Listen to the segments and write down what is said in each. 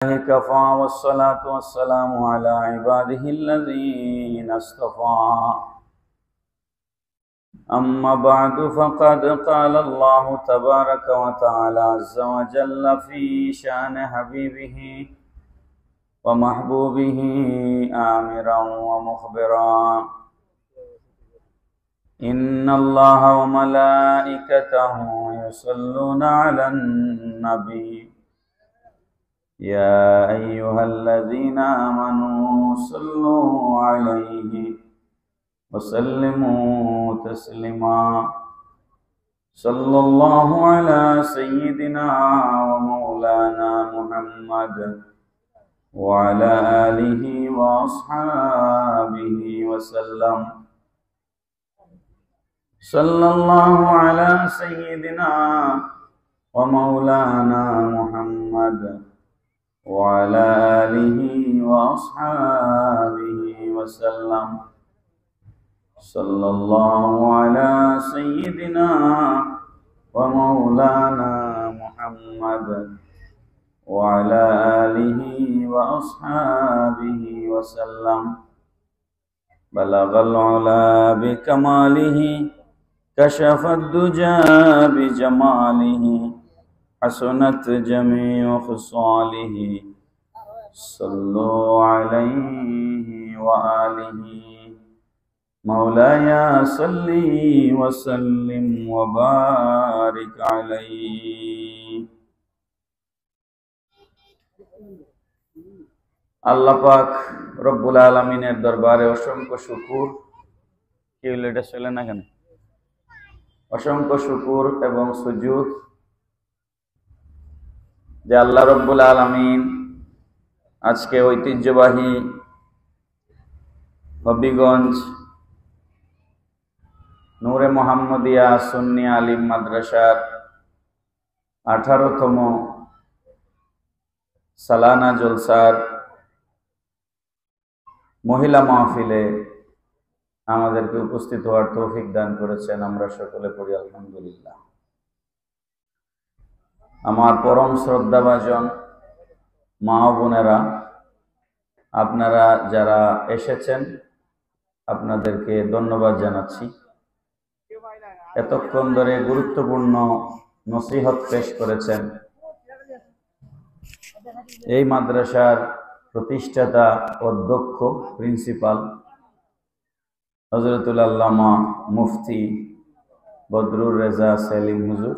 كفى والصلاة والسلام على عباده الذين اصطفى أما بعد فقد قال الله تبارك وتعالى عز وجل في شأن حبيبه ومحبوبه آمرا ومخبرا إن الله وملائكته يصلون على النبي يا أيها الذين آمنوا صلوا عليه وسلموا تسليما صلى الله على سيدنا ومولانا محمد وعلى آله وأصحابه وسلم صلى الله على سيدنا ومولانا محمد وعلى آله وأصحابه وسلم صلى الله على سيدنا ومولانا محمد وعلى آله وأصحابه وسلم بلغ العلا بكماله كشف الدجى بجماله حسنت جميع خصاله صلوا عليه وآله مولاي صل وسلم وبارك عليه আল্লাহ পাক রব্বুল আলামিনের দরবারে অসংখ্য শুকর। কি হলো এটা চলে না কেন? অসংখ্য শুকর এবং সুজুদ যে আল্লাহ রব্বুল আলামিন আজকে ঐতিহ্যবাহী হবিগঞ্জ নূরে মোহাম্মদিয়া সুন্নি আলিম মাদ্রাসার 18তম সালানা জলসার মহিলা মাহফিলে আমাদেরকে উপস্থিত হওয়ার তৌফিক দান করেছেন। আমরা সকলে পড়ি আলহামদুলিল্লাহ। আমার পরম শ্রদ্ধাভাজন মা ও বোনেরা, আপনারা যারা এসেছেন আপনাদেরকে ধন্যবাদ জানাচ্ছি। এতক্ষণ ধরে গুরুত্বপূর্ণ নসিহত পেশ করেছেন এই মাদ্রাসার প্রতিষ্ঠাতা অধ্যক্ষ প্রিন্সিপাল হযরতুল আল্লামা মুফতি বদরুর রেজা সেলিম হুজুর।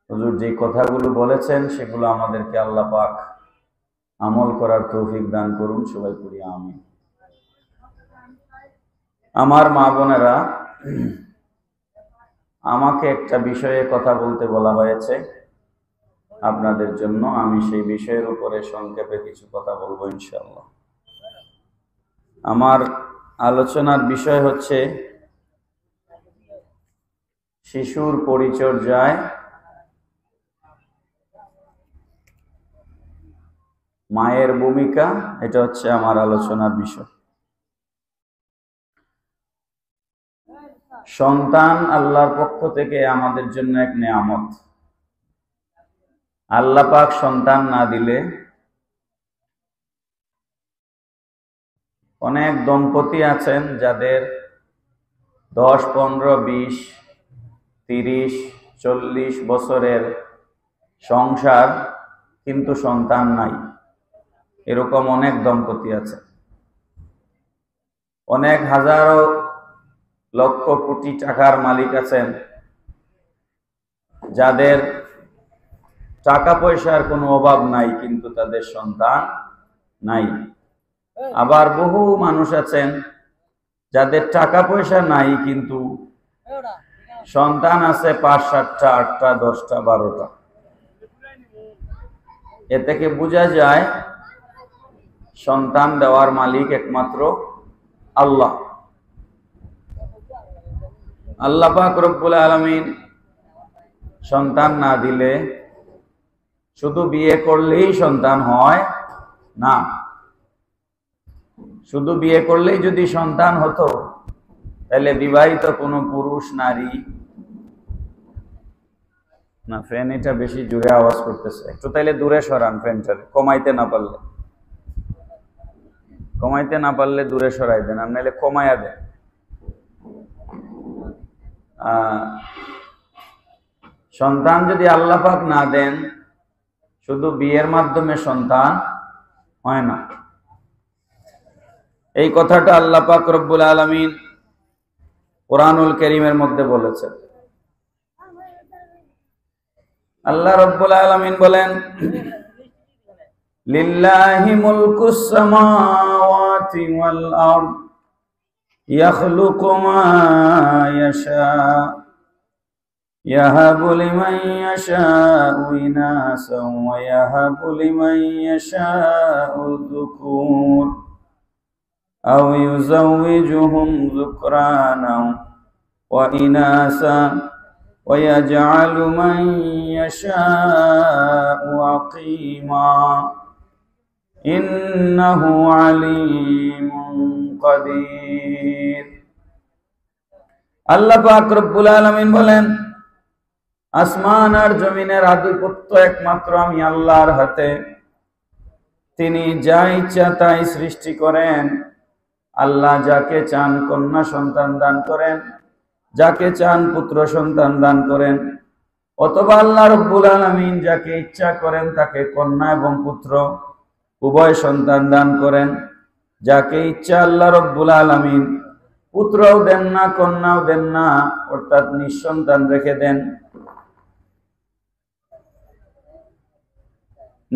হুজুর যে কথাগুলো বলেছেন সেগুলো আমাদেরকে আল্লাহ পাক আমল করার তৌফিক দান করুন। সবাই পড়ি আমিন। আমার মা বোনেরা, আমাকে একটা বিষয়ে কথা বলতে বলা হয়েছে আপনাদের জন্য। আমি সেই বিষয়ের উপরে সংক্ষেপে কিছু কথা বলবো ইনশাআল্লাহ। আমার আলোচনার বিষয় হচ্ছে শিশুর পরিচর্যায় মায়ের ভূমিকা। এটা হচ্ছে আমার আলোচনার বিষয়। সন্তান আল্লাহর পক্ষ থেকে আমাদের জন্য এক নেয়ামত। আল্লাহ পাক সন্তান না দিলে অনেক দম্পতি আছেন যাদের 10, 15, 20, 30, 40 বছরের সংসার কিন্তু সন্তান নাই। এরকম অনেক দম্পতি আছে। অনেক হাজারো লক্ষ কোটি টাকার মালিক আছেন যাদের টাকা পয়সার কোনো অভাব নাই কিন্তু তাদের সন্তান নাই। আবার বহু মানুষ আছেন যাদের টাকা পয়সা নাই কিন্তু সন্তান আছে 5, 7টা, 8টা, 10টা, 12টা। এ থেকে বোঝা যায় সন্তান দেওয়ার মালিক একমাত্র আল্লাহ। আল্লাহ পাক রব্বুল আলামিন সন্তান না দিলে শুধু বিয়ে করলেই সন্তান হয় না। শুধু বিয়ে করলেই যদি সন্তান হতো তাহলে বিবাহিত কোনো পুরুষ নারী না, ফ্যান এটা বেশি জোরে আওয়াজ করতেছে, একটু তাইলে দূরে সরান ফ্যানটা, কমাইতে না পারলে দূরে সরাই দেন, আর নাইলে কমাইয়া দেন। সন্তান যদি আল্লাহ পাক না দেন, শুধু বিয়ের মাধ্যমে সন্তান হয় না। এই কথাটা আল্লাহ পাক রব্বুল আলামিন কোরআনুল কারীমের মধ্যে বলেছেন। আল্লাহ রব্বুল আলামিন বলেন, লিল্লাহি মুলকুস সামাওয়াতি ওয়াল আরদ ইয়াখলুকু মা ইয়াশা ইয়াহাবু লিমান ইয়াশাউ ইনাসান ওয়া ইয়াহাবু লিমান ইয়াশাউ যুকুর আও ইউযাওয়িজুহুম যুকরানা ওয়া ইনাসা ওয়া ইয়াজআলু মান ইয়াশাউ আকিমা ইন্নাহু আলিমুন কাদির। আল্লাহ পাক রব্বুল আলামিন বলেন, আসমান আর জমিনের আধিপত্য একমাত্র আমি আল্লাহর হাতে। তিনি যা ইচ্ছা তাই সৃষ্টি করেন। আল্লাহ যাকে চান কন্যা সন্তান দান করেন, যাকে চান পুত্র সন্তান দান করেন, অথবা আল্লাহ রব্বুল আলামিন যাকে ইচ্ছা করেন তাকে কন্যা এবং পুত্র উভয় সন্তান দান করেন। যাকে ইচ্ছা আল্লাহ রব্বুল আলামিন পুত্রও দেন না, কন্যাও দেন না, অর্থাৎ নিঃসন্তান রেখে দেন।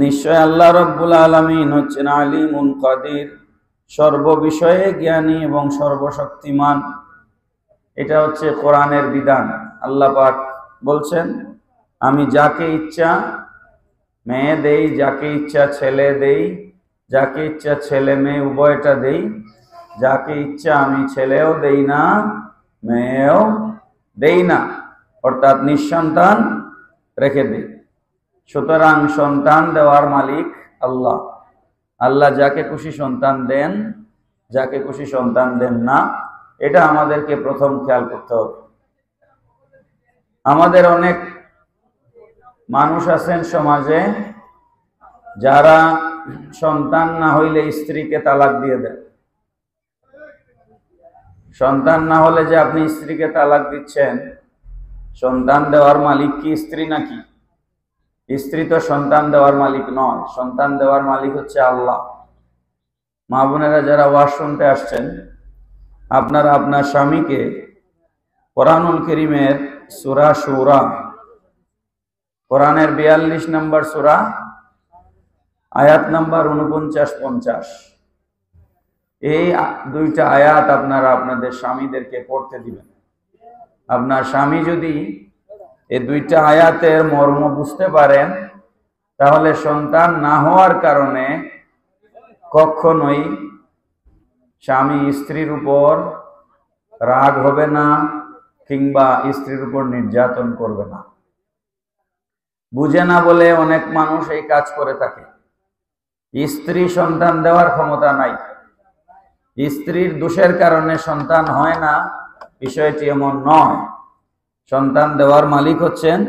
নিশ্চয় আল্লাহ রব্বুল আলামিন হচ্ছেন আলিমুন কাদির, সর্ববিষয়ে জ্ঞানী এবং সর্বশক্তিমান। এটা হচ্ছে কোরআনের বিধান। আল্লাহ পাক বলছেন, আমি যাকে ইচ্ছা মেয়ে দেই, যাকে ইচ্ছা ছেলে দেই, যাকে ইচ্ছা ছেলে মেয়ে উভয়টা দেই, যাকে ইচ্ছা আমি ছেলেও দেই না মেয়েও দেই না, অর্থাৎ নিঃসন্তান রেখে দেই। সুতরাং সন্তান দেওয়ার মালিক আল্লাহ। আল্লাহ যাকে খুশি সন্তান দেন, যাকে খুশি সন্তান দেন না, এটা আমাদেরকে প্রথম খেয়াল করতে হবে। আমাদের অনেক মানুষ আছেন সমাজে যারা সন্তান না হইলে স্ত্রীকে তালাক দিয়ে দেন। সন্তান না হলে যে আপনি স্ত্রীকে তালাক দিচ্ছেন, সন্তান দেওয়ার মালিক কি স্ত্রী নাকি? স্ত্রী তো সন্তান দেওয়ার মালিক নয়, সন্তান দেওয়ার মালিক হচ্ছে আল্লাহ। মা বোনেরা যারা ওয়াজ শুনতে আসছেন, আপনারা আপনার স্বামীকে কোরআনুল কারীমের সূরা শুরা, কোরআনের 42 নম্বর সূরা, আয়াত নাম্বার 49-50, এই দুইটা আয়াত আপনারা আপনাদের স্বামীদেরকে পড়তে দিবেন। আপনার স্বামী যদি এই দুইটা আয়াতের মর্ম বুঝতে পারেন, তাহলে সন্তান না হওয়ার কারণে কখনোই স্বামী স্ত্রীর উপর রাগ হবে না, কিংবা স্ত্রীর উপর নির্যাতন করবে না। বুঝে না বলে অনেক মানুষ এই কাজ করে থাকে। স্ত্রী সন্তান দেওয়ার ক্ষমতা নাই, স্ত্রীর দোষের কারণে সন্তান হয় না, বিষয়টি এমন নয়। সন্তান দেওয়ার মালিক হচ্ছেন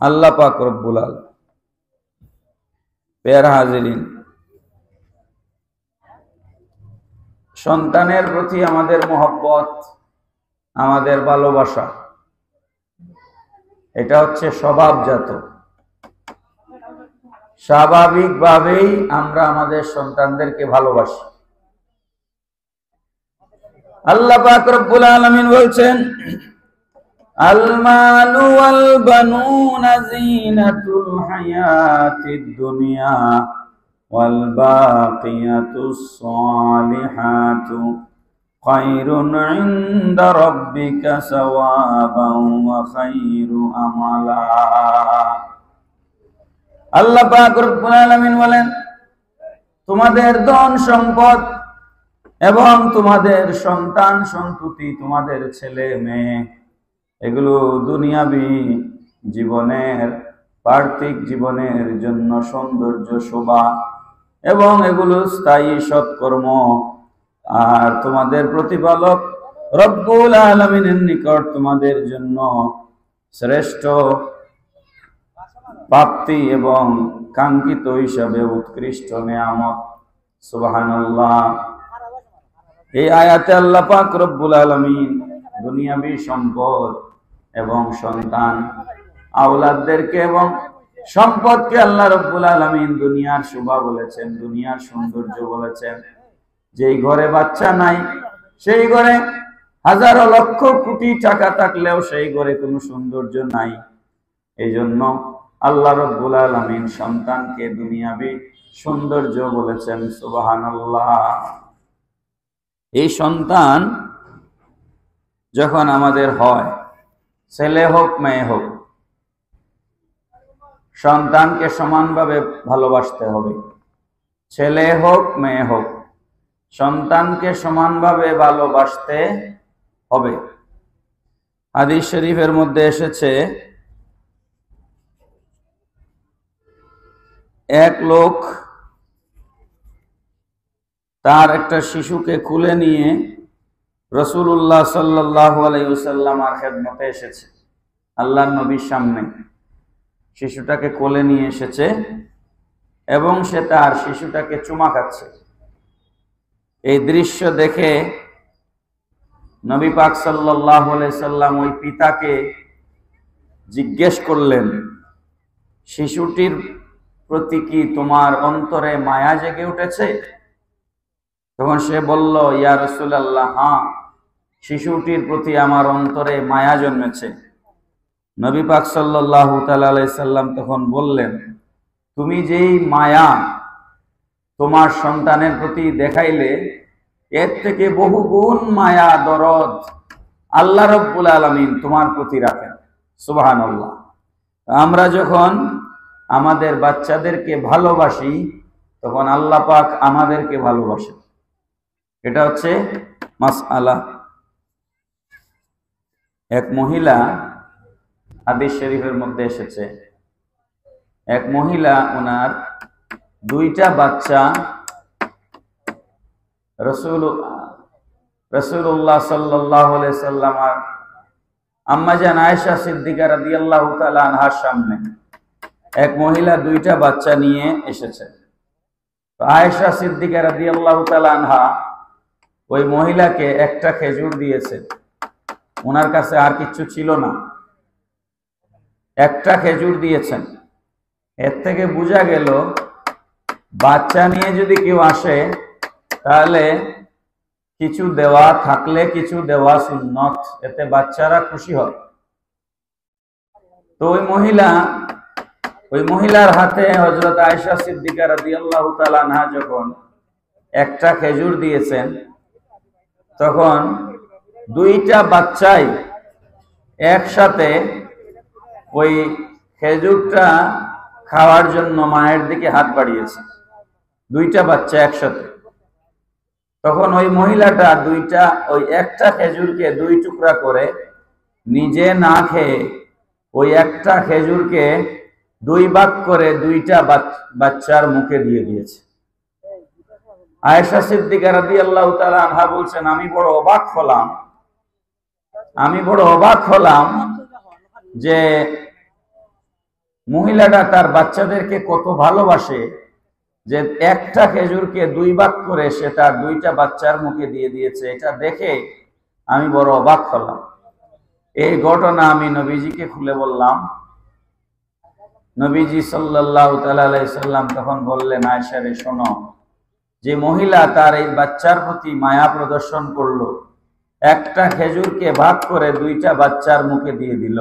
আল্লাহ পাক রব্বুল আলামিন। প্যারা হাজিরিন, সন্তানের প্রতি আমাদের মহব্বত, আমাদের ভালোবাসা, এটা হচ্ছে স্বভাবজাত। স্বাভাবিকভাবেই আমরা আমাদের সন্তানদেরকে ভালোবাসি। আল্লাহ পাক রব্বুল আলামিন বলছেন, আল মালু ওয়াল বানুনা যিনাতুল হায়াতিদ দুনিয়া ওয়াল বাকিয়াতুস সালিহাতু খায়রুন ইনদা রাব্বিকা সাওয়াবান ওয়া খায়রু আমালা। আল্লাহ পাক রব্বুল আলামিন বলেন, তোমাদের ধন সম্পদ এবং তোমাদের সন্তান সন্ততি, তোমাদের ছেলে মেয়ে, এগুলো দুনিয়াবি জীবনের, পার্থিব জীবনের জন্য সৌন্দর্য, শোভা, এবং এগুলো স্থায়ী সৎকর্ম। আর তোমাদের প্রতিপালক রব্বুল আলামিনের নিকট তোমাদের জন্য শ্রেষ্ঠ প্রাপ্তি এবং কাঙ্ক্ষিত হিসাবে উৎকৃষ্ট নেয়ামত। সুবহানাল্লাহ। এই আয়াতে আল্লাহ পাক রব্বুল আলামিন দুনিয়াবী সম্পদ এবং সন্তান আওলাদদেরকে এবং সম্পদকে আল্লাহ রব্বুল আলামিন দুনিয়ার শোভা বলেছেন, দুনিয়ার সৌন্দর্য বলেছেন। যেই ঘরে বাচ্চা নাই সেই ঘরে হাজারো লক্ষ কোটি টাকা থাকলেও সেই ঘরে কোনো সৌন্দর্য নাই। এই জন্য আল্লাহ রব্বুল আলামিন সন্তানকে দুনিয়াবী সৌন্দর্য বলেছেন। সুবহানাল্লাহ। এই সন্তান যখন আমাদের হয়, ছেলে হোক মেয়ে হোক, সন্তানকে সমানভাবে ভালোবাসতে হবে। ছেলে হোক মেয়ে হোক, সন্তানকে সমানভাবে ভালোবাসতে হবে। হাদিস শরীফের মধ্যে এসেছে, এক লোক তার একটা শিশুকে কুলে নিয়ে রাসূলুল্লাহ সাল্লাল্লাহু আলাইহি ওয়াসাল্লামের খেদমতে এসেছে। আল্লাহর নবীর সামনে শিশুটাকে কোলে নিয়ে এসেছে এবং সে তার শিশুটাকে চুমা খাচ্ছে। এই দৃশ্য দেখে নবী পাক সাল্লাল্লাহু আলাইহি সাল্লাম ওই পিতাকে জিজ্ঞেস করলেন, শিশুটির প্রতি কি তোমার অন্তরে মায়া জেগে উঠেছে? তখন সে বলল, ইয়া রাসূলুল্লাহ, হ্যাঁ, শিশুটির প্রতি আমার অন্তরে মায়া জন্মেছে। নবী পাক সাল্লাল্লাহু তাআলা আলাইহি সাল্লাম তখন বললেন, তুমি যেই মায়া তোমার সন্তানের প্রতি দেখাইলে, এর থেকে বহু গুণ মায়া দরদ আল্লাহ রাব্বুল আলামিন তোমার প্রতি রাখেন। সুবহানাল্লাহ। আমরা যখন আমাদের বাচ্চাদেরকে ভালোবাসি তখন আল্লাহ পাক আমাদেরকে ভালোবাসেন। এটা হচ্ছে মাসআলা। এক মহিলা, হাদিস শরীফের মধ্যে এসেছে, এক মহিলা ওনার দুইটা বাচ্চা রাসূলুল্লাহ সাল্লাল্লাহু আলাইহি সাল্লাম আর আম্মা জান আয়েশা সিদ্দিকা রাদিয়াল্লাহু তাআলা আনহার সামনে এক মহিলা দুইটা বাচ্চা নিয়ে এসেছে। তো আয়েশা সিদ্দিকা রাদিয়াল্লাহু তাআলা আনহা ওই মহিলাকে একটা খেজুর দিয়েছে। ওনার কাছে আর কিছু ছিল না, একটা খেজুর দিয়েছেন। এর থেকে বোঝা গেল বাচ্চা নিয়ে যদি কেউ আসে তাহলে কিছু দেওয়া থাকলে কিছু দেওয়া সুন্নত, এতে বাচ্চারা খুশি হয়। তো ওই মহিলার হাতে হযরত আয়েশা সিদ্দিকা রাদিয়াল্লাহু তাআলা আনহা যখন একটা খেজুর দিয়েছেন, তখন দুইটা বাচ্চাই একসাথে ওই খেজুরটা খাওয়ার জন্য মায়ের দিকে হাত বাড়িয়েছে। দুইটা বাচ্চা একসাথে। তখন ওই মহিলাটা ওই একটা খেজুরকে দুই টুকরা করে নিজে না খেয়ে ওই একটা খেজুরকে দুই ভাগ করে দুইটা বাচ্চার মুখে দিয়ে দিয়েছে। আয়েশা সিদ্দিকা রাদিয়াল্লাহু তাআলা আনহা বলছেন, আমি বড় অবাক হলাম যে মহিলাটা তার বাচ্চাদেরকে কত ভালোবাসে, যে একটা খেজুরকে দুই ভাগ করে সে তার দুইটা বাচ্চার মুখে দিয়ে দিয়েছে। এটা দেখে আমি বড় অবাক হলাম। এই ঘটনা আমি নবীজিকে খুলে বললাম। নবীজি সাল্লাল্লাহু তাআলা আলাইহি সাল্লাম তখন বললেন, আয়েশা রে শোনো, যে মহিলা তার এই বাচ্চার প্রতি মায়া প্রদর্শন করলো, একটা খেজুরকে ভাগ করে দুইটা বাচ্চার মুখে দিয়ে দিল,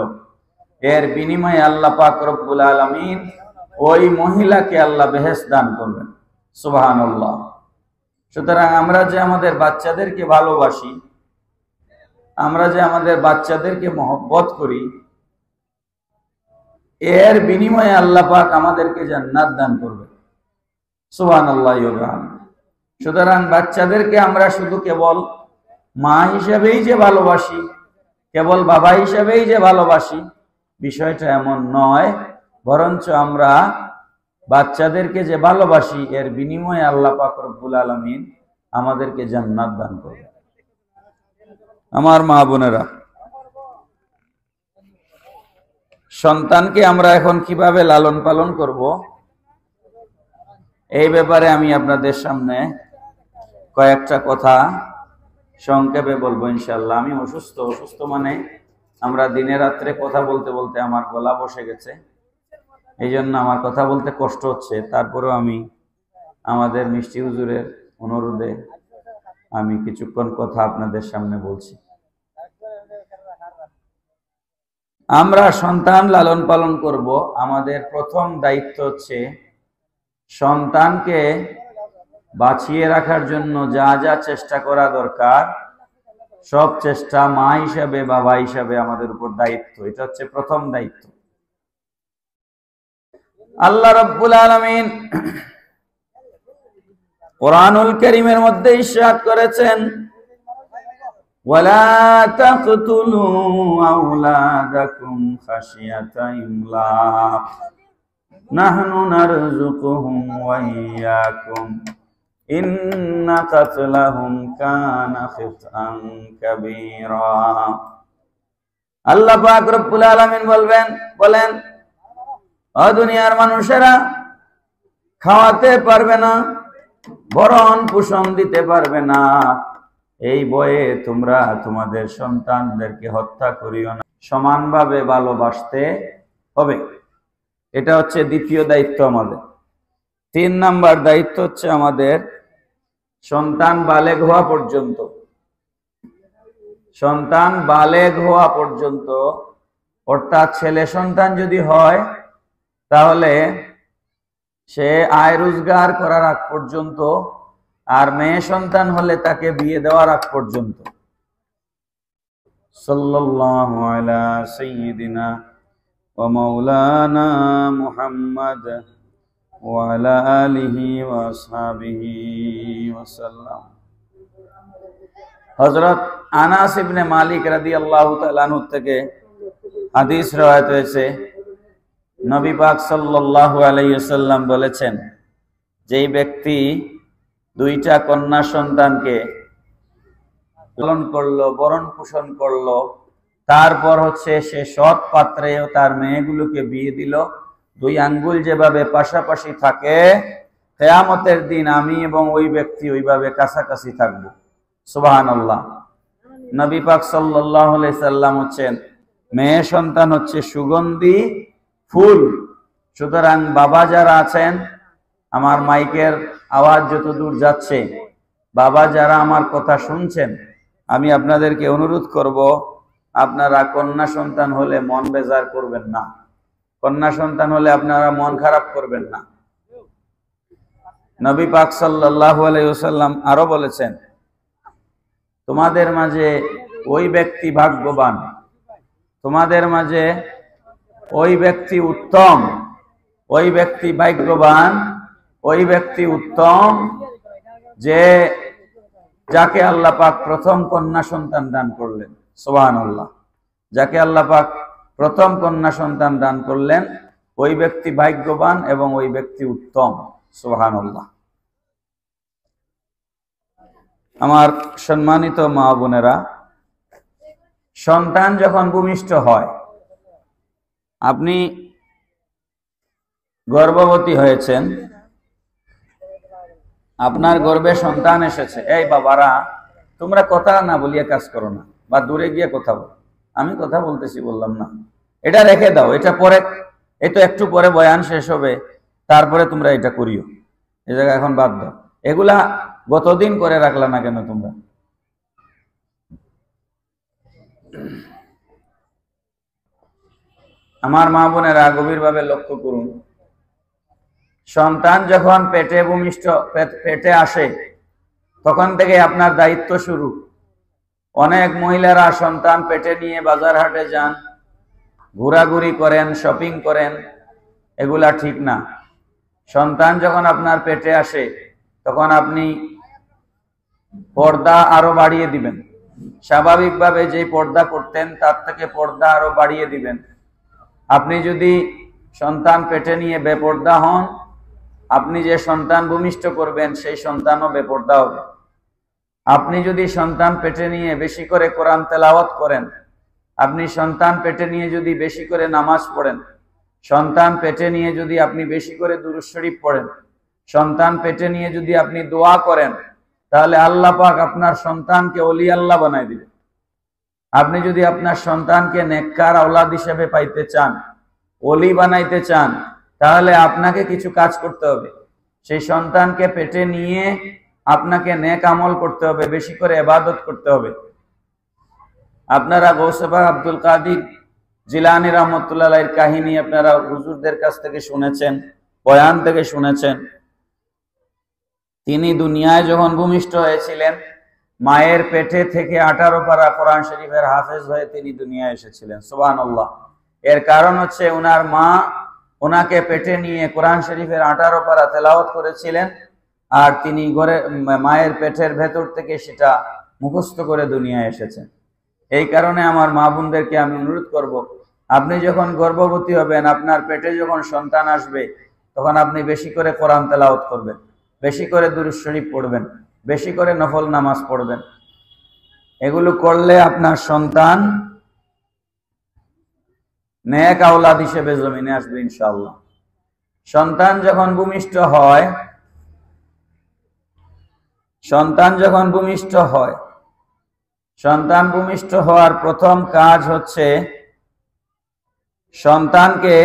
এর বিনিময়ে আল্লাহ পাক রব্বুল আলামিন ওই মহিলাকে আল্লাহ বেহেশত দান করবেন। সুবহানাল্লাহ। সুতরাং আমরা যে আমাদের বাচ্চাদেরকে ভালোবাসি, আমরা যে আমাদের বাচ্চাদেরকে মহব্বত করি, এর বিনিময়ে আল্লাহ পাক আমাদেরকে জান্নাত দান করবেন। সুবহানাল্লাহ। সুতরাং বাচ্চাদেরকে আমরা শুধু কেবল মা হিসেবেই যে ভালোবাসি, কেবল বাবা হিসেবেই যে ভালোবাসি, বিষয়টা এমন নয়। বরঞ্চ আমরা বাচ্চাদেরকে যে ভালোবাসি, এর বিনিময়ে আল্লাহ পাক রব্বুল আলামিন আমাদেরকে জান্নাত দান করবেন। আমার মা বোনেরা, সন্তানকে আমরা এখন কিভাবে লালন পালন করব, এই ব্যাপারে আমি আপনাদের সামনে কয়েকটা কথা সংক্ষেপে বলবো ইনশাআল্লাহ। আমি অসুস্থ মানে আমরা দিনে রাত্রে কথা বলতে বলতে আমার গলা বসে গেছে, এই জন্য আমার কথা বলতে কষ্ট হচ্ছে। তারপরেও আমি আমাদের মিষ্টি হুজুরের অনুরোধে আমি কিছুক্ষণ কথা আপনাদের সামনে বলছি। আমরা সন্তান লালন পালন করব, আমাদের প্রথম দায়িত্ব হচ্ছে সন্তানকে বাঁচিয়ে রাখার জন্য যা যা চেষ্টা করা দরকার সব চেষ্টা মা হিসাবে বাবা হিসাবে আমাদের উপর দায়িত্ব। এটা হচ্ছে প্রথম দায়িত্ব। আল্লাহ রাব্বুল আলামিন কোরআনুল কারীমের মধ্যে ইরশাদ করেছেন, ওয়ালা তাকতুলু আওলাদাকুম খাশিয়াতা ইমলাক নাহনু নারযুকুহুম ওয়া ইয়্যাকুম ইন্না কাতলাহুম কানা খিতআন কাবীরা। আল্লাহ পাক রব্বুল আলামিন বলেন, ও দুনিয়ার মানুষেরা, খাওয়াতে পারবে না, ভরণ পোষণ দিতে পারবে না, এই ভয়ে তোমরা তোমাদের সন্তানদেরকে হত্যা করিও না, সমানভাবে ভালোবাসতে হবে। এটা হচ্ছে দ্বিতীয় দায়িত্ব আমাদের। 3 নাম্বার দায়িত্ব হচ্ছে আমাদের সন্তান বালেগ হওয়া পর্যন্ত, অর্থাৎ ছেলে সন্তান যদি হয় তাহলে সে আয় রোজগার করার আগ পর্যন্ত, আর মেয়ে সন্তান হলে তাকে বিয়ে দেওয়ার আগ পর্যন্ত। সাল্লাল্লাহু আলা সাইয়্যিদিনা ওয়া মাওলানা মুহাম্মদ ওয়া আলা আলিহি ওয়া আসহাবিহি ওয়া সাল্লাম। হযরত আনাস ইবনে মালিক রাদিয়াল্লাহু তাআলা আনহু থেকে হাদিস রওয়ায়াত হয়েছে, নবী পাক সাল্লাল্লাহু আলাইহি ওয়াসাল্লাম বলেছেন, যেই ব্যক্তি 2টা কন্যা সন্তানকে লালন করলো, ভরণ পোষণ করলো, তারপর হচ্ছে সে সৎ পাত্রেও তার মেয়েগুলোকে বিয়ে দিল, 2 আঙ্গুল যেভাবে পাশাপাশি থাকে, কিয়ামতের দিন আমি এবং ওই ব্যক্তি ওইভাবে কাছাকাছি থাকব। সুবহানাল্লাহ। নবী পাক সাল্লাল্লাহু আলাইহি সাল্লাম হচ্ছেন, মেয়ে সন্তান হচ্ছে সুগন্ধি ফুল। সুতরাং বাবা যারা আছেন, আমার মাইকের আওয়াজ যত দূর যাচ্ছে, বাবা যারা আমার কথা শুনছেন, আমি আপনাদেরকে অনুরোধ করব, আপনারা কন্যা সন্তান হলে মন বেজার করবেন না, কন্যা সন্তান হলে আপনারা মন খারাপ করবেন না। নবী পাক সাল্লাল্লাহু আলাইহি ওয়াসাল্লাম আরো বলেছেন, তোমাদের মাঝে ওই ব্যক্তি ভাগ্যবান, তোমাদের মাঝে ওই ব্যক্তি উত্তম, ওই ব্যক্তি ভাগ্যবান, ওই ব্যক্তি উত্তম যে যাকে আল্লাহ পাক প্রথম কন্যা সন্তান দান করলেন। সুবহানাল্লাহ। যাকে আল্লাহ পাক প্রথম কন্যা সন্তান দান করলেন, ওই ব্যক্তি ভাগ্যবান এবং ওই ব্যক্তি উত্তম। সুবহানাল্লাহ। আমার সম্মানিত মা বোনেরা, সন্তান যখন ভূমিষ্ঠ হয়, আপনি গর্ভবতী হয়েছেন, আপনার গর্ভে সন্তান এসেছে, এই বাবারা তোমরা কথা না বলিয়ে কাজ করো না, বা দূরে গিয়ে কথা বলো, আমি কথা বলতেছি বললাম না, এটা রেখে দাও, এটা পরে, এই তো একটু পরে বয়ান শেষ হবে, তারপরে তোমরা এটা করিও, এই জায়গায় এখন বাদ দাও, এগুলা গতদিন করে রাখলা না কেন তোমরা? আমার মা বোনেরা গভীরভাবে লক্ষ্য করুন, সন্তান যখন পেটে আসে, তখন থেকে আপনার দায়িত্ব শুরু। অনেক মহিলারা সন্তান পেটে নিয়ে বাজার হাটে যান, ঘোরাঘুরি করেন, শপিং করেন, এগুলা ঠিক না। সন্তান যখন আপনার পেটে আসে, তখন আপনি পর্দা আরো বাড়িয়ে দিবেন। স্বাভাবিকভাবে যে পর্দা করতেন তার থেকে পর্দা আরো বাড়িয়ে দিবেন। আপনি যদি সন্তান পেটে নিয়ে বেপর্দা হন, আপনি যে সন্তান ভূমিষ্ঠ করবেন সেই সন্তানও বেপর্দা হবে। আপনি যদি সন্তান পেটে নিয়ে বেশি করে কোরআন তেলাওয়াত করেন, আপনি সন্তান পেটে নিয়ে যদি বেশি করে নামাজ পড়েন, সন্তান পেটে নিয়ে যদি আপনি বেশি করে দুরূদ শরীফ পড়েন, সন্তান পেটে নিয়ে যদি আপনি দোয়া করেন, তাহলে আল্লাহ পাক আপনার সন্তানকে ওলি আল্লাহ বানাই দিবে। আপনি যদি আপনার সন্তানকে নেককার আওলাদ হিসেবে পাইতে চান, ওলি বানাইতে চান, তাহলে আপনাকে কিছু কাজ করতে হবে। সেই সন্তানকে পেটে নিয়ে আপনাকে নেক আমল করতে হবে, বেশি করে ইবাদত করতে হবে। আপনারা গৌসে পাক আব্দুল কাদির জিলানী রাহমাতুল্লাহ আলাইহির কাহিনী আপনারা হুজুরদের কাছ থেকে শুনেছেন, বয়ান থেকে শুনেছেন। তিনি দুনিয়ায় যখন ভূমিষ্ঠ হয়েছিলেন, মায়ের পেটে থেকে 18 পারা কোরআন শরীফের হাফেজ হয়ে তিনি দুনিয়ায় এসেছিলেন। সুবহানাল্লাহ। এর কারণ হচ্ছে ওনার মা ওনাকে পেটে নিয়ে কোরআন শরীফের 18 পারা তেলাওয়াত করেছিলেন, আর তিনি ঘরে মায়ের পেটের ভেতর থেকে সেটা মুখস্থ করে দুনিয়ায় এসেছেন। এই কারণে আমার মা বোনদেরকে আমি অনুরোধ করব, আপনি যখন গর্ভবতী হবেন, আপনার পেটে যখন সন্তান আসবে, তখন আপনি বেশি করে কোরআন তেলাওয়াত করবেন, বেশি করে দুরূদ শরীফ পড়বেন, বেশি করে নফল নামাজ পড়বেন। এগুলো করলে আপনার সন্তান নেক আওলাদ হিসেবে জমিনে আসবে ইনশাআল্লাহ। সন্তান যখন ভূমিষ্ঠ হয়, সন্তান ভূমিষ্ঠ হওয়ার প্রথম কাজ হচ্ছে সন্তানকে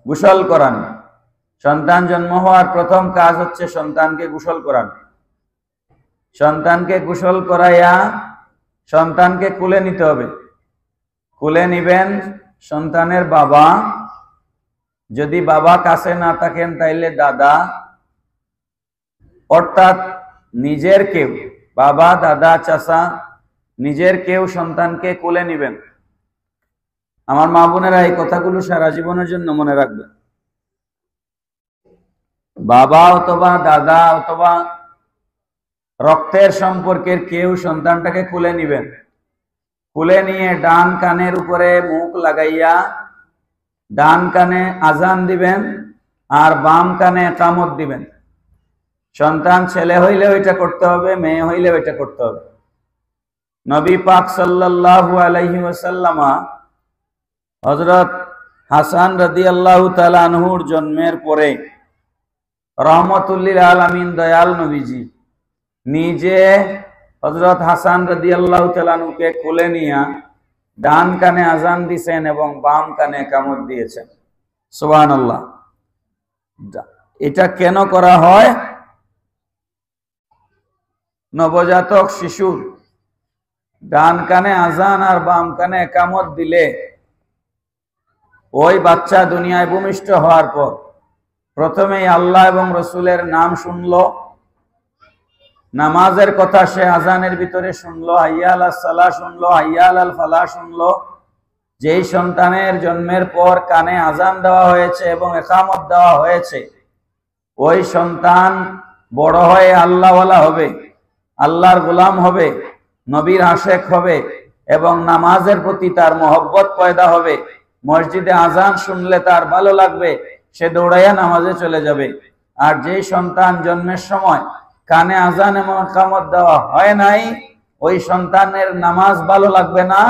গোসল করানো। সন্তান জন্ম হওয়ার প্রথম কাজ হচ্ছে সন্তানকে গোসল করানো। সন্তানকে গোসল করাইয়া সন্তানকে কুলে নিতে হবে। কুলে নিবেন সন্তানের বাবা, যদি বাবা কাছে না থাকেন তাইলে দাদা, অর্থাৎ নিজের কেউ, বাবা, দাদা, চাচা, নিজের কেউ সন্তানকে কোলে নিবেন। আমার মা বোনেরা এই কথাগুলো সারা জীবনের জন্য মনে রাখবেন। বাবা অথবা দাদা অথবা রক্তের সম্পর্কের কেউ সন্তানটাকে কোলে নিবেন। কোলে নিয়ে ডান কানের উপরে মুখ লাগাইয়া ডান কানে আজান দিবেন আর বাম কানে ইকামত দিবেন। সন্তান ছেলে হইলেও এটা করতে হবে, মেয়ে হইলেও এটা করতে হবে। নবী পাক সাল্লাল্লাহু আলাইহি ওয়াসাল্লাম হযরত হাসান রাদিয়াল্লাহু তাআলা আনহুর জন্মের পরে রহমাতুল লিল আলামিন দয়াল নবীজি নিজে হযরত হাসান রাদিয়াল্লাহু তাআলা আনহুকে কোলে নিয়ে ডান কানে আজান দিয়েছেন এবং বাম কানে ইকামত দিয়েছেন। সুবহানাল্লাহ। এটা কেন করা হয়? নবজাতক শিশুর ডান কানে আজান আর বাম কানে ইকামত দিলে ওই বাচ্চা দুনিয়ায় ভূমিষ্ঠ হওয়ার পর প্রথমেই আল্লাহ এবং রসুলের নাম শুনলো, নামাজের কথা সে আজানের ভিতরে শুনলো, হাইয়া আলাস সালাহ শুনলো, হাইয়া আলাল ফালাহ শুনলো। যেই সন্তানের জন্মের পর কানে আজান দেওয়া হয়েছে এবং ইকামত দেওয়া হয়েছে, ওই সন্তান বড় হয়ে আল্লাহওয়ালা হবে, আল্লাহর গোলাম হবে, নবীর আশেক হবে এবং নামাজের প্রতি তার মহব্বত পয়দা হবে। মসজিদে আজান শুনলে তার ভালো লাগবে, সে দৌড়াইয়া নামাজে চলে যাবে। আর যেই সন্তান জন্মের সময় কানে আজান এবং ইকামত দেওয়া হয় নাই, ওই সন্তানের নামাজ ভালো লাগবে না,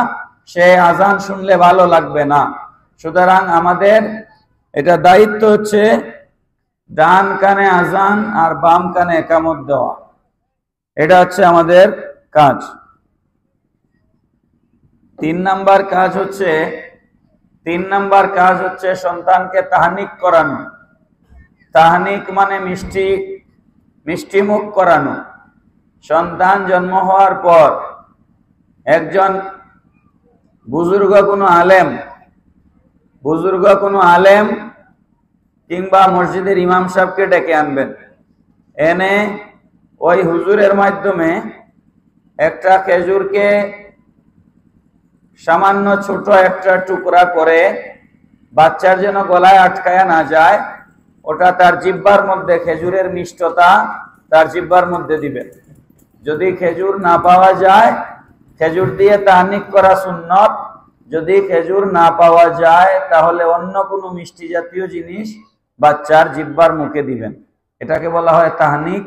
সে আজান শুনলে ভালো লাগবে না। সুতরাং আমাদের এটা দায়িত্ব হচ্ছে ডান কানে আজান আর বাম কানে ইকামত দেওয়া। এটা হচ্ছে আমাদের কাজ। 3 নাম্বার কাজ হচ্ছে সন্তানকে তাহনিক করানো। তাহনিক মানে মিষ্টি মুখ করানো। সন্তান জন্ম হওয়ার পর একজন বুজুর্গ কোনো আলেম কিংবা মসজিদের ইমাম সাহেবকে ডেকে আনবেন। এনে ওই হুজুরের মাধ্যমে একটা খেজুরকে সামান্য ছোট একটা টুকরা করে, বাচ্চার যেন গলায় আটকায়া না যায়, ওটা তার জিহ্বার মধ্যে, খেজুরের মিষ্টতা তার জিহ্বার মধ্যে দিবেন। যদি খেজুর না পাওয়া যায়, খেজুর দিয়ে তাহনিক করা সুন্নত। যদি খেজুর না পাওয়া যায়, তাহলে অন্য কোনো মিষ্টি জাতীয় জিনিস বাচ্চার জিহ্বার মুখে দিবেন। এটাকে বলা হয় তাহনিক।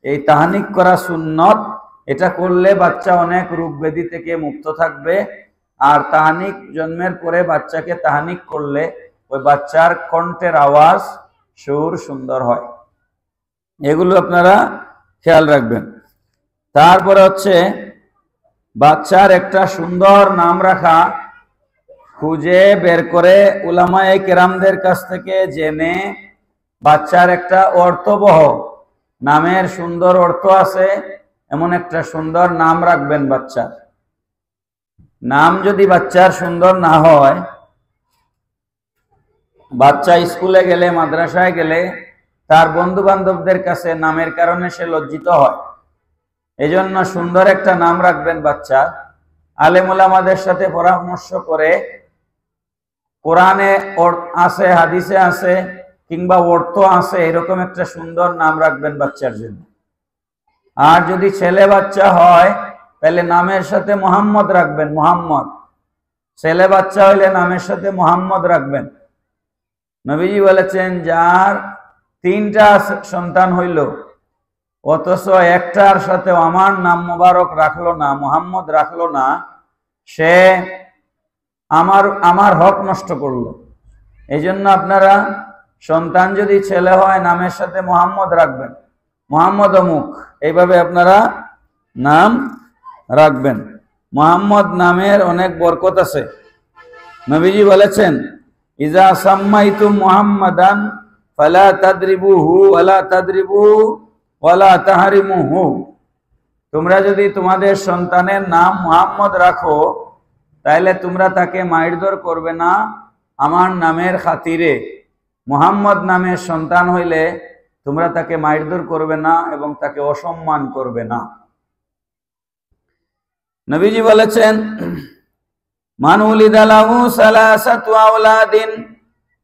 এই তাহনিক করা সুন্নত। এটা করলে বাচ্চা অনেক রোগ ব্যাধি থেকে মুক্ত থাকবে। আর তাহানিক জন্মের পরে বাচ্চাকে তাহানিক করলে ওই বাচ্চার কণ্ঠের আওয়াজ সুর সুন্দর হয়। এগুলো আপনারা খেয়াল রাখবেন। তারপরে হচ্ছে বাচ্চার একটা সুন্দর নাম রাখা, খুঁজে বের করে উলামায়ে কেরামদের কাছ থেকে জেনে বাচ্চার একটা অর্থবহ নামের সুন্দর অর্থ আছে এমন একটা সুন্দর নাম রাখবেন বাচ্চার। নাম যদি বাচ্চার সুন্দর না হয়, বাচ্চা স্কুলে গেলে মাদ্রাসায় গেলে তার বন্ধু বান্ধবদের কাছে নামের কারণে সে লজ্জিত হয়। এজন্য সুন্দর একটা নাম রাখবেন বাচ্চা। আলেম ওলামাদের সাথে পরামর্শ করে, কোরআনে আছে, হাদিসে আছে, কিংবা অর্থ আছে, এরকম একটা সুন্দর নাম রাখবেন বাচ্চার জন্য। আর যদি ছেলে বাচ্চা হয় তাহলে নামের সাথে মোহাম্মদ রাখবেন। মোহাম্মদ, ছেলে বাচ্চা হইলে নামের সাথে মোহাম্মদ রাখবেন। নবীজি বলেছেন, যার 3টা সন্তান হইল অথচ একটার সাথে আমার নাম মোবারক রাখলো না, মোহাম্মদ রাখলো না, সে আমার হক নষ্ট করলো। এই জন্য আপনারা সন্তান যদি ছেলে হয় নামের সাথে মোহাম্মদ রাখবেন, মোহাম্মদ অমুক, এইভাবে আপনারা নাম রাখবেন। মোহাম্মদ নামের অনেক বরকত আছে। নবীজি বলেছেন, ইজা সাম্মাইতুম মুহাম্মাদান ফালা তাদরিবুহু ওয়ালা তাদরিবু ওয়ালা তাহরিমুহু। তোমরা যদি তোমাদের সন্তানের নাম মুহাম্মদ রাখো তাহলে তোমরা তাকে মারধর করবে না আমার নামের খাতিরে। মুহাম্মদ নামের সন্তান হইলে তোমরা তাকে মারধর করবে না এবং তাকে অসম্মান করবে না। নবীজি বলেছেন, মান উলিদা লাহু সালাসাতু আওলাদিন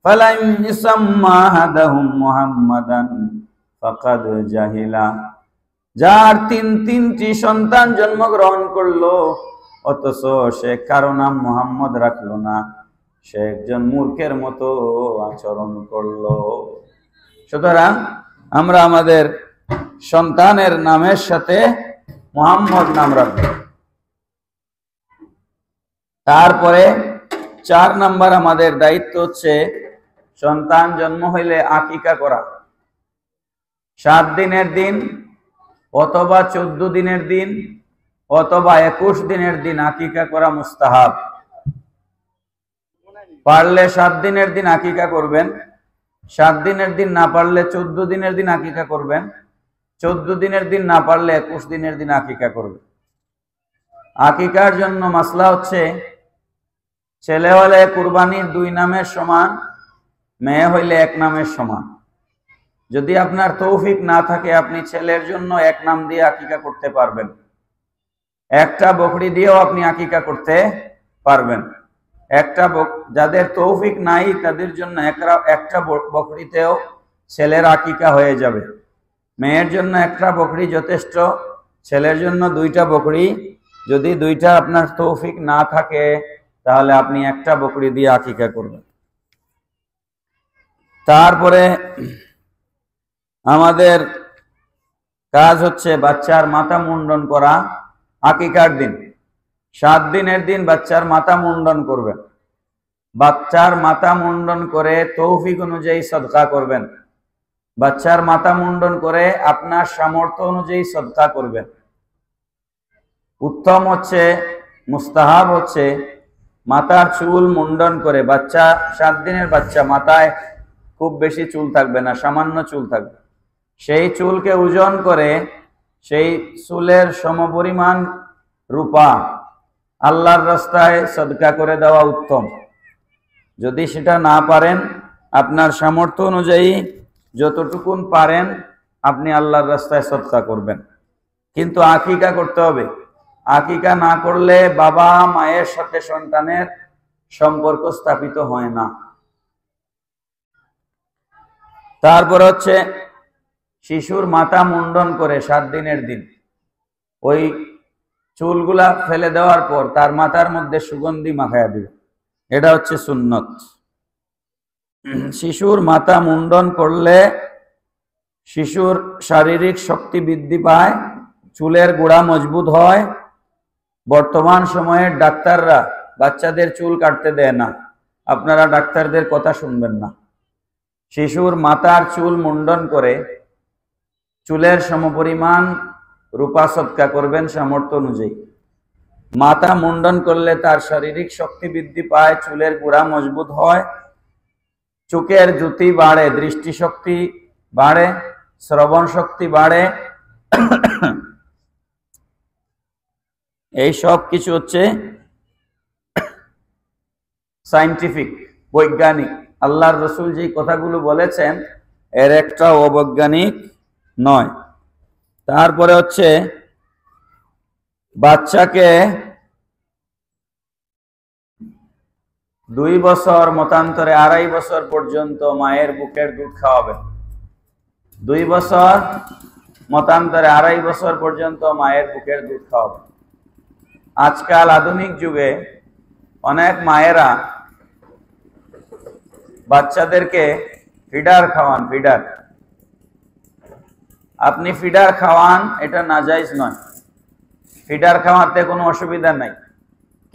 ফালাম ইসাম্মা আহাদাহুম মুহাম্মাদান ফাকাদ জাহিলা। যার 3টি সন্তান জন্মগ্রহণ করলো অথচ সে কারো নাম মুহাম্মদ রাখলো না, সে একজন মূর্খের মতো আচরণ করলো। সুতরাং আমরা আমাদের সন্তানের নামের সাথে মুহাম্মদ নাম রাখব। তারপরে 4 নাম্বার আমাদের দায়িত্ব হচ্ছে সন্তান জন্ম হইলে আকিকা করা। 7 দিনের দিন অথবা 14 দিনের দিন অথবা 21 দিনের দিন আকিকা করা মুস্তাহাব। পারলে 7 দিনের দিন আকিকা করবেন, 7 দিনের দিন না পারলে 14 দিনের দিন আকিকা করবেন, 14 দিনের দিন না পারলে 21 দিনের দিন আকিকা করবেন। আকিকার জন্য মাসলা হচ্ছে, ছেলে হলে কুরবানির 2 নামের সমান, মেয়ে হইলে 1 নামের সমান। যদি আপনার তৌফিক না থাকে আপনি ছেলের জন্য 1 নাম দিয়ে আকিকা করতে পারবেন, একটা বকরি দিয়েও আপনি আকিকা করতে পারবেন। যাদের তৌফিক নাই তাদের জন্য একটা বকরিতেও ছেলের আকিকা হয়ে যাবে। মেয়ের জন্য একটা বকরি যথেষ্ট, ছেলের জন্য 2টা বকরি। যদি 2টা আপনার তৌফিক না থাকে তাহলে আপনি একটা বকরি দিয়ে আকিকা করবেন। তারপরে আমাদের কাজ হচ্ছে বাচ্চার মাথা মুন্ডন করা। আকিকার দিন 7 দিনের দিন বাচ্চার মাথা মুন্ডন করবেন। বাচ্চার মাথা মুন্ডন করে তৌফিক অনুযায়ী সদকা করবেন। বাচ্চার মাথা মুন্ডন করে আপনার সামর্থ্য অনুযায়ী সদকা করবেন। উত্তম হচ্ছে, মুস্তাহাব হচ্ছে মাথার চুল মুন্ডন করে, বাচ্চা 7 দিনের বাচ্চা, মাথায় খুব বেশি চুল থাকবে না, সামান্য চুল থাকবে, সেই চুলকে ওজন করে সেই চুলের সমপরিমাণ রূপা আল্লাহর রাস্তায় সদকা করে দেওয়া উত্তম। যদি সেটা না পারেন আপনার সামর্থ্য অনুযায়ী যতটুকুন পারেন আপনি আল্লাহর রাস্তায় সদকা করবেন। কিন্তু আকিকা করতে হবে। আকিকা না করলে বাবা মায়ের সাথে সন্তানের সম্পর্ক স্থাপিত হয় না। তারপর হচ্ছে শিশুর মাথা মুন্ডন করে 7 দিনের দিন ওই চুলগুলা ফেলে দেওয়ার পর তার মাথার মধ্যে সুগন্ধি মাখায়া দিবে, এটা হচ্ছে সুন্নত। শিশুর মাথা মুন্ডন করলে শিশুর শারীরিক শক্তি বৃদ্ধি পায়, চুলের গোড়া মজবুত হয়। বর্তমান সময়ের ডাক্তাররা বাচ্চাদের চুল কাটতে দেয় না, আপনারা ডাক্তারদের কথা শুনবেন না। শিশুর মাথার চুল মুন্ডন করে চুলের সমপরিমাণ রূপা সদকা করবেন সামর্থ্য অনুযায়ী। মাথা মুন্ডন করলে তার শারীরিক শক্তি বৃদ্ধি পায়, চুলের গোড়া মজবুত হয়, চোখের জ্যোতি বাড়ে, দৃষ্টিশক্তি বাড়ে, শ্রবণ শক্তি বাড়ে। এই সব কিছু হচ্ছে সায়েন্টিফিক, বৈজ্ঞানিক। আল্লাহর রসুল যে কথাগুলো বলেছেন এর একটা অবৈজ্ঞানিক নয়। তারপরে হচ্ছে বাচ্চাকে 2 বছর মতান্তরে 2.5 বছর পর্যন্ত মায়ের বুকের দুধ খাওয়াবেন। 2 বছর মতান্তরে 2.5 বছর পর্যন্ত মায়ের বুকের দুধ খাওয়াবেন। আজকাল আধুনিক যুগে অনেক মায়েরা বাচ্চাদেরকে ফিডার খাওয়ান। ফিডার, আপনি ফিডার খাওয়ান, এটা নাজায়েজ নয়। ফিডার খাওয়াতে কোনো অসুবিধা নাই,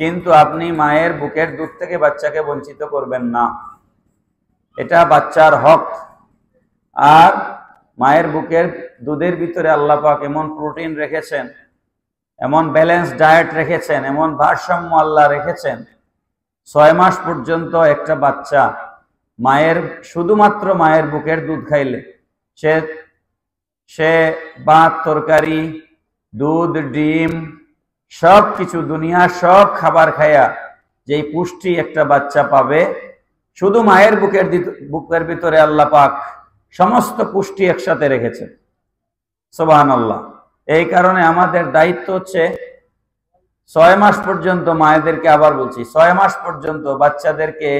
কিন্তু আপনি মায়ের বুকের দুধ থেকে বাচ্চাকে বঞ্চিত করবেন না, এটা বাচ্চার হক। আর মায়ের বুকের দুধের ভিতরে আল্লাহ পাক এমন প্রোটিন রেখেছেন, এমন ব্যালেন্স ডায়েট রেখেছেন, এমন ভারসাম্য আল্লাহ রেখেছেন। 6 মাস পর্যন্ত একটা বাচ্চা মায়ের শুধুমাত্র মায়ের বুকের দুধ খাইলে সে ভাত, তরকারি, দুধ, ডিম সব কিছু, দুনিয়ার সব খাবার খায়া যেই পুষ্টি একটা বাচ্চা পাবে, শুধু মায়ের বুকের ভিতরে আল্লাহ পাক সমস্ত পুষ্টি একসাথে রেখেছে। সুবহানাল্লাহ। এই কারণে আমাদের দায়িত্ব হচ্ছে 6 মাস পর্যন্ত মায়েদেরকে, আবার বলছি 6 মাস পর্যন্ত বাচ্চাদেরকে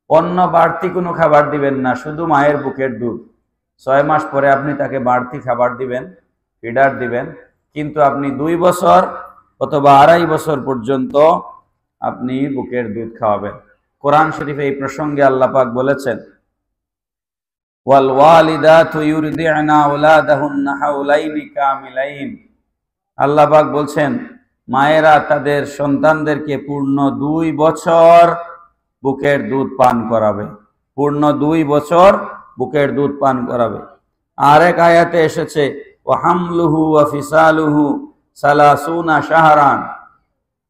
অন্য বাড়তি কোনো খাবার দিবেন না, শুধু মায়ের বুকের দুধ। 6 মাস পরে আপনি তাকে বাড়তি খাবার দিবেন, ফিডার দিবেন, কিন্তু আপনি 2 বছর অথবা 2.5 বছর পর্যন্ত আপনি বুকের দুধ খাওয়াবেন। কোরআন শরীফে এই প্রসঙ্গে আল্লাহ পাক বলেছেন, ওয়াল ওয়ালিদাতু ইউরদি'না আওলাদাহুন্না হাওলাইনি কামিলাইন। আল্লাহ পাক বলছেন মায়েরা তাদের সন্তানদেরকে পূর্ণ 2 বছর বুকের দুধ পান করাবে, পূর্ণ 2 বছর বুকের দুধ পান করাবে। আরেক আয়াতে এসেছে ওয়া হামলুহু ওয়া ফিসালুহু সালাসুনা শাহরান,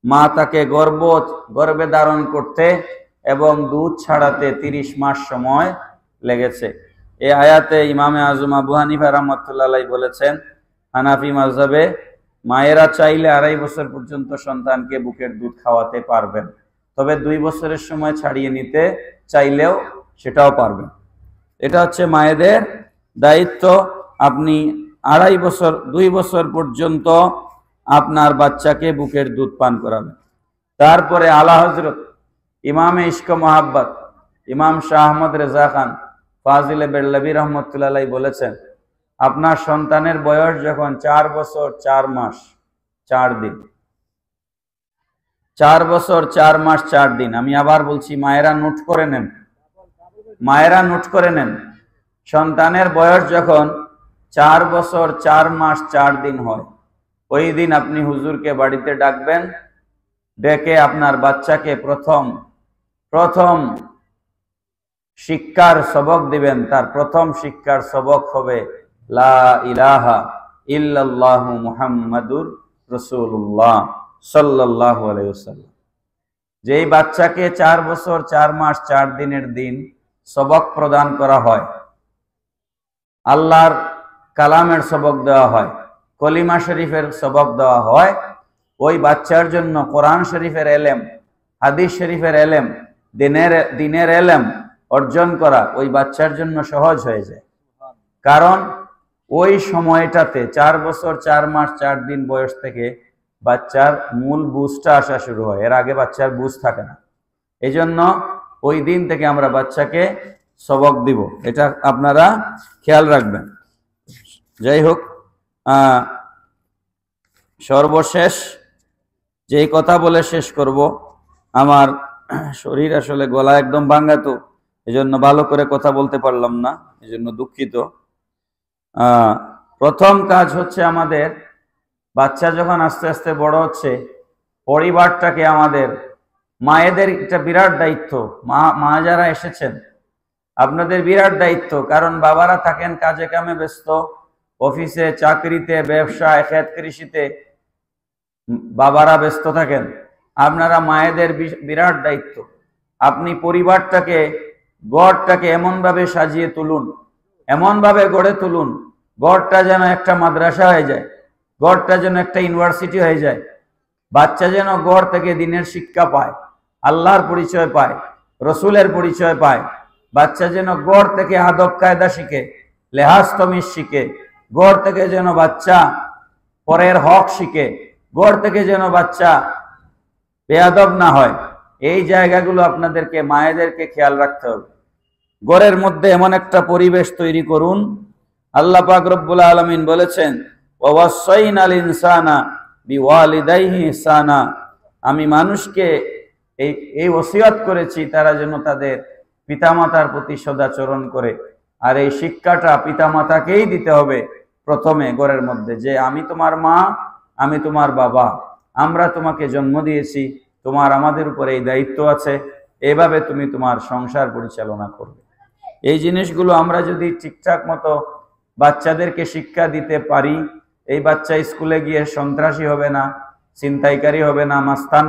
মা তাকে গর্ভে ধারণ করতে এবং দুধ ছাড়াতে 30 মাস সময় লেগেছে। এই আয়াতে ইমামে আজম আবু হানিফা রাহমাতুল্লাহ আলাইহি বলেছেন, হানাফি মাযহাবে মায়েরা চাইলে 2.5 বছর পর্যন্ত সন্তানকে বুকের দুধ খাওয়াতে পারবেন, তবে 2 বছরের সময় ছাড়িয়ে নিতে চাইলেও সেটাও পারবেন। এটা হচ্ছে মায়েদের দায়িত্ব। আপনি 2.5 বছর 2 বছর পর্যন্ত আপনার বাচ্চাকে বুকের দুধ পান করাবেন। তারপরে আলা হযরত ইমামে ইশক মোহাব্বত ইমাম শাহ আহমদ রেজা খান ফাজিলে বেরলভী রহমতুল্লাহ আলাইহি বলেছেন, আপনার সন্তানের বয়স যখন 4 বছর 4 মাস 4 দিন, 4 বছর 4 মাস 4 দিন, আমি আবার বলছি, মায়েরা নোট করে নেন, মায়েরা নোট করে নেন। সন্তানের বয়স যখন 4 বছর 4 মাস 4 দিন হয়, ওই দিন আপনি হুজুরকে বাড়িতে ডাকবেন, ডেকে আপনার বাচ্চাকে প্রথম শিক্ষার সবক দিবেন। তার প্রথম শিক্ষার সবক হবে লা ইলাহা ইল্লাল্লাহু মুহাম্মাদুর রাসূলুল্লাহ সাল্লাল্লাহু আলাইহি ওয়াসাল্লাম। যেই বাচ্চাকে 4 বছর 4 মাস 4 দিনের দিন সবক প্রদান করা হয়, আল্লাহর কালামের সবক দেওয়া হয়, কলিমা শরীফের সবক দেওয়া হয়, ওই বাচ্চার জন্য কোরআন শরীফের এলেম, হাদিস শরীফের এলেম, দিনের এলেম অর্জন করা ওই বাচ্চার জন্য সহজ হয়ে যায়। কারণ ওই সময়টাতে 4 বছর 4 মাস 4 দিন বয়স থেকে বাচ্চার মূল বুঝটা আসা শুরু হয়, এর আগে বাচ্চার বুঝ থাকে না। এই জন্য ওই দিন থেকে আমরা বাচ্চাকে সবক দিব, এটা আপনারা খেয়াল রাখবেন। যাই হোক, সর্বশেষ যেই কথা বলে শেষ করব, আমার শরীর আসলে গলা একদম ভাঙা, তো এই জন্য ভালো করে কথা বলতে পারলাম না, এই জন্য দুঃখিত। প্রথম কাজ হচ্ছে আমাদের বাচ্চা যখন আস্তে আস্তে বড় হচ্ছে, পরিবারটাকে আমাদের মায়েদের একটা বিরাট দায়িত্ব। মা যারা এসেছেন, আপনাদের বিরাট দায়িত্ব। কারণ বাবারা থাকেন কাজে কামে ব্যস্ত, অফিসে, চাকরিতে, ব্যবসায়, ক্ষেত কৃষিতে বাবারা ব্যস্ত থাকেন। আপনারা মায়েদের বিরাট দায়িত্ব। আপনি পরিবারটাকে, গড়টাকে এমনভাবে সাজিয়ে তুলুন, এমনভাবে গড়ে তুলুন, গড়টা যেন একটা মাদ্রাসা হয়ে যায়, গড়টা যেন একটা ইউনিভার্সিটি হয়ে যায়। বাচ্চা যেন গড় থেকে দিনের শিক্ষা পায়, আল্লাহর পরিচয় পায়, রসুলের পরিচয় পায়। বাচ্চা যেন গড় থেকে আদব কায়দা শিখে, লেহাজ তমিজ শিখে। গড় থেকে যেন বাচ্চা পরের হক শিখে। গড় থেকে যেন বাচ্চা বেয়াদব না হয়। এই জায়গাগুলো আপনাদেরকে, মায়েদেরকে খেয়াল রাখতে হবে। গড়ের মধ্যে এমন একটা পরিবেশ তৈরি করুন। আল্লাহ পাক রব্বুল আলামিন বলেছেন, ওয়াসাইনাল ইনসানা বিওয়ালিদাইহি ইহসানা। আমি মানুষকে এই ওসিয়ত করেছি তারা যেন তাদের পিতামাতার প্রতি সদাচরণ করে। আর এই শিক্ষাটা পিতামাতাকেই দিতে হবে প্রথমে গড়ের মধ্যে, যে আমি তোমার মা, আমি তোমার বাবা, আমরা তোমাকে জন্ম দিয়েছি, তোমার আমাদের উপরে এই দায়িত্ব আছে, এভাবে তুমি তোমার সংসার পরিচালনা করবে। এই জিনিসগুলো আমরা যদি ঠিকঠাক মতো বাচ্চাদেরকে শিক্ষা দিতে পারি, এই বাচ্চা স্কুলে গিয়ে সন্ত্রাসী হবে না, ছিনতাইকারী হবে না, মাস্তান